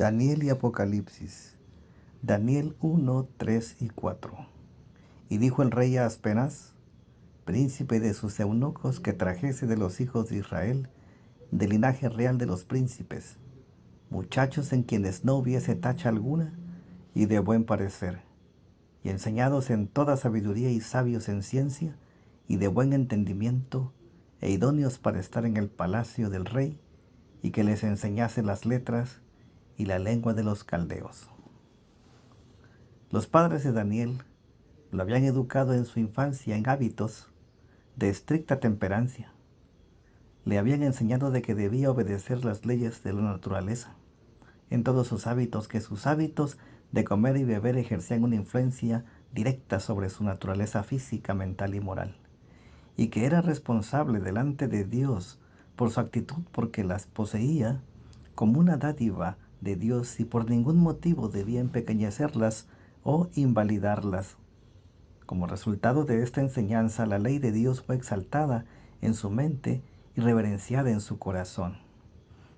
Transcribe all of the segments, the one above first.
Daniel y Apocalipsis. Daniel 1, 3 y 4. Y dijo el rey a Aspenaz, príncipe de sus eunucos, que trajese de los hijos de Israel, del linaje real de los príncipes, muchachos en quienes no hubiese tacha alguna, y de buen parecer, y enseñados en toda sabiduría y sabios en ciencia, y de buen entendimiento, e idóneos para estar en el palacio del rey, y que les enseñase las letras y la lengua de los caldeos. Los padres de Daniel lo habían educado en su infancia en hábitos de estricta temperancia. Le habían enseñado de que debía obedecer las leyes de la naturaleza en todos sus hábitos, que sus hábitos de comer y beber ejercían una influencia directa sobre su naturaleza física, mental y moral, y que era responsable delante de Dios por su actitud, porque las poseía como una dádiva de Dios y por ningún motivo debía empequeñecerlas o invalidarlas. Como resultado de esta enseñanza, la ley de Dios fue exaltada en su mente y reverenciada en su corazón.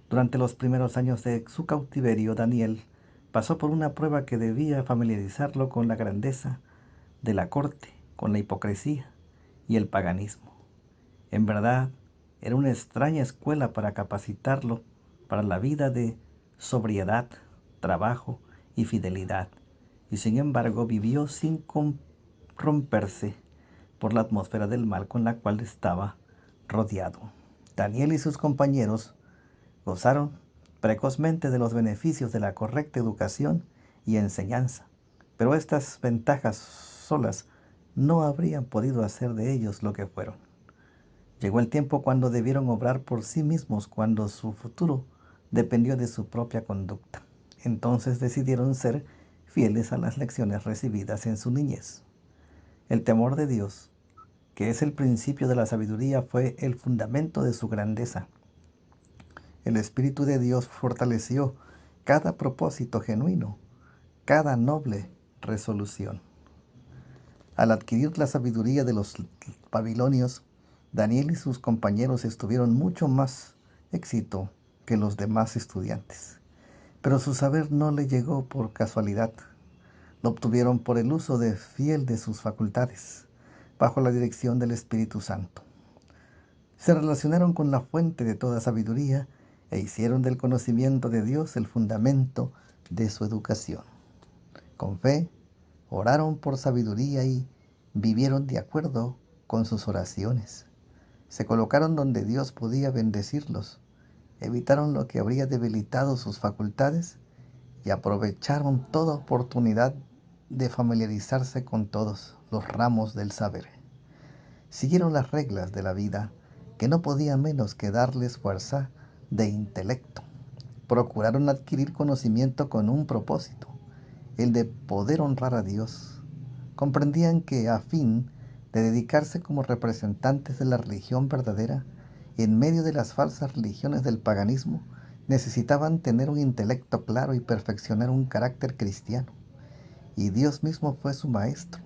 Durante los primeros años de su cautiverio, Daniel pasó por una prueba que debía familiarizarlo con la grandeza de la corte, con la hipocresía y el paganismo. En verdad, era una extraña escuela para capacitarlo para la vida de sobriedad, trabajo y fidelidad, y sin embargo vivió sin corromperse por la atmósfera del mal con la cual estaba rodeado. Daniel y sus compañeros gozaron precozmente de los beneficios de la correcta educación y enseñanza, pero estas ventajas solas no habrían podido hacer de ellos lo que fueron. Llegó el tiempo cuando debieron obrar por sí mismos, cuando su futuro dependió de su propia conducta. Entonces decidieron ser fieles a las lecciones recibidas en su niñez. El temor de Dios, que es el principio de la sabiduría, fue el fundamento de su grandeza. El Espíritu de Dios fortaleció cada propósito genuino, cada noble resolución. Al adquirir la sabiduría de los babilonios, Daniel y sus compañeros tuvieron mucho más éxito que los demás estudiantes. Pero su saber no le llegó por casualidad. Lo obtuvieron por el uso fiel de sus facultades, bajo la dirección del Espíritu Santo. Se relacionaron con la fuente de toda sabiduría e hicieron del conocimiento de Dios el fundamento de su educación. Con fe, oraron por sabiduría y vivieron de acuerdo con sus oraciones. Se colocaron donde Dios podía bendecirlos, evitaron lo que habría debilitado sus facultades y aprovecharon toda oportunidad de familiarizarse con todos los ramos del saber. Siguieron las reglas de la vida, que no podía menos que darles fuerza de intelecto. Procuraron adquirir conocimiento con un propósito, el de poder honrar a Dios. Comprendían que a fin de dedicarse como representantes de la religión verdadera, en medio de las falsas religiones del paganismo, necesitaban tener un intelecto claro y perfeccionar un carácter cristiano. Y Dios mismo fue su maestro,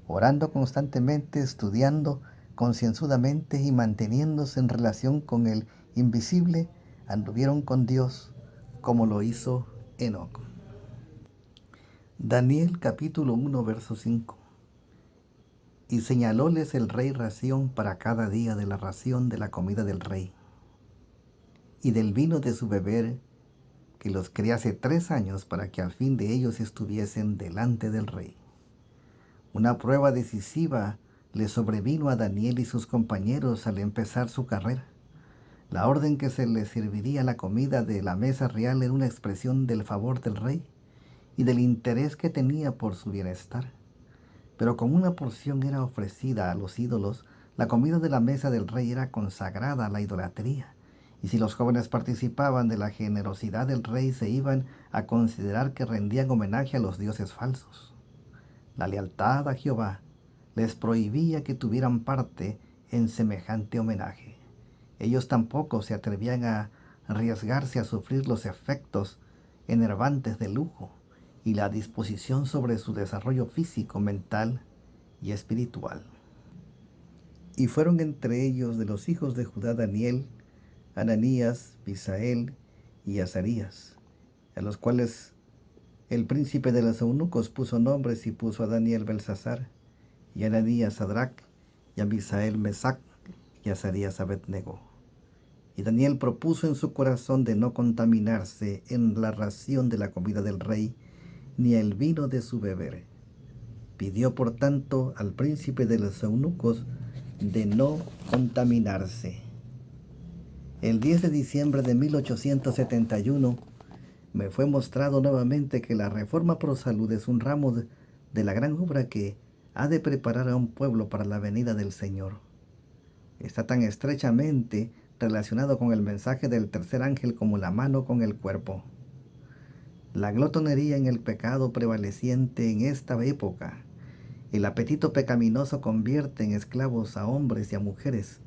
orando constantemente, estudiando concienzudamente y manteniéndose en relación con el invisible, anduvieron con Dios como lo hizo Enoc. Daniel capítulo 1 verso 5. Y señalóles el rey ración para cada día de la ración de la comida del rey, y del vino de su beber, que los criase 3 años, para que al fin de ellos estuviesen delante del rey. Una prueba decisiva le sobrevino a Daniel y sus compañeros al empezar su carrera. La orden que se les serviría la comida de la mesa real era una expresión del favor del rey y del interés que tenía por su bienestar. Pero como una porción era ofrecida a los ídolos, la comida de la mesa del rey era consagrada a la idolatría. Y si los jóvenes participaban de la generosidad del rey, se iban a considerar que rendían homenaje a los dioses falsos. La lealtad a Jehová les prohibía que tuvieran parte en semejante homenaje. Ellos tampoco se atrevían a arriesgarse a sufrir los efectos enervantes del lujo y la disposición sobre su desarrollo físico, mental y espiritual. Y fueron entre ellos de los hijos de Judá Daniel, Ananías, Misael y Azarías, a los cuales el príncipe de los eunucos puso nombres y puso a Daniel Belsasar, y a Ananías Sadrach, y a Misael Mesac, y a Azarías Abednego. Y Daniel propuso en su corazón de no contaminarse en la ración de la comida del rey, ni el vino de su beber. Pidió por tanto al príncipe de los eunucos de no contaminarse. El 10 de diciembre de 1871 me fue mostrado nuevamente que la reforma pro salud es un ramo de la gran obra que ha de preparar a un pueblo para la venida del Señor. Está tan estrechamente relacionado con el mensaje del tercer ángel como la mano con el cuerpo. La glotonería en el pecado prevaleciente en esta época, el apetito pecaminoso convierte en esclavos a hombres y a mujeres,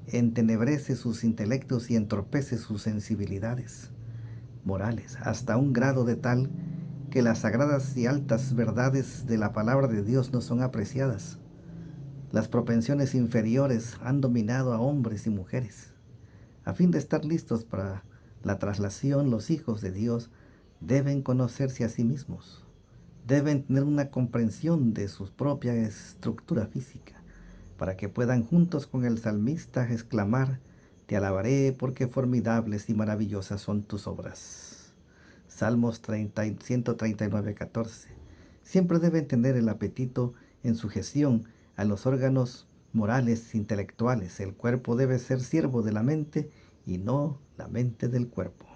entenebrece sus intelectos y entorpece sus sensibilidades morales, hasta un grado de tal que las sagradas y altas verdades de la palabra de Dios no son apreciadas. Las propensiones inferiores han dominado a hombres y mujeres. A fin de estar listos para la traslación, los hijos de Dios deben conocerse a sí mismos. Deben tener una comprensión de su propia estructura física, para que puedan juntos con el salmista exclamar: Te alabaré porque formidables y maravillosas son tus obras. Salmos 139, 14. Siempre deben tener el apetito en sujeción a los órganos morales intelectuales. El cuerpo debe ser siervo de la mente y no la mente del cuerpo.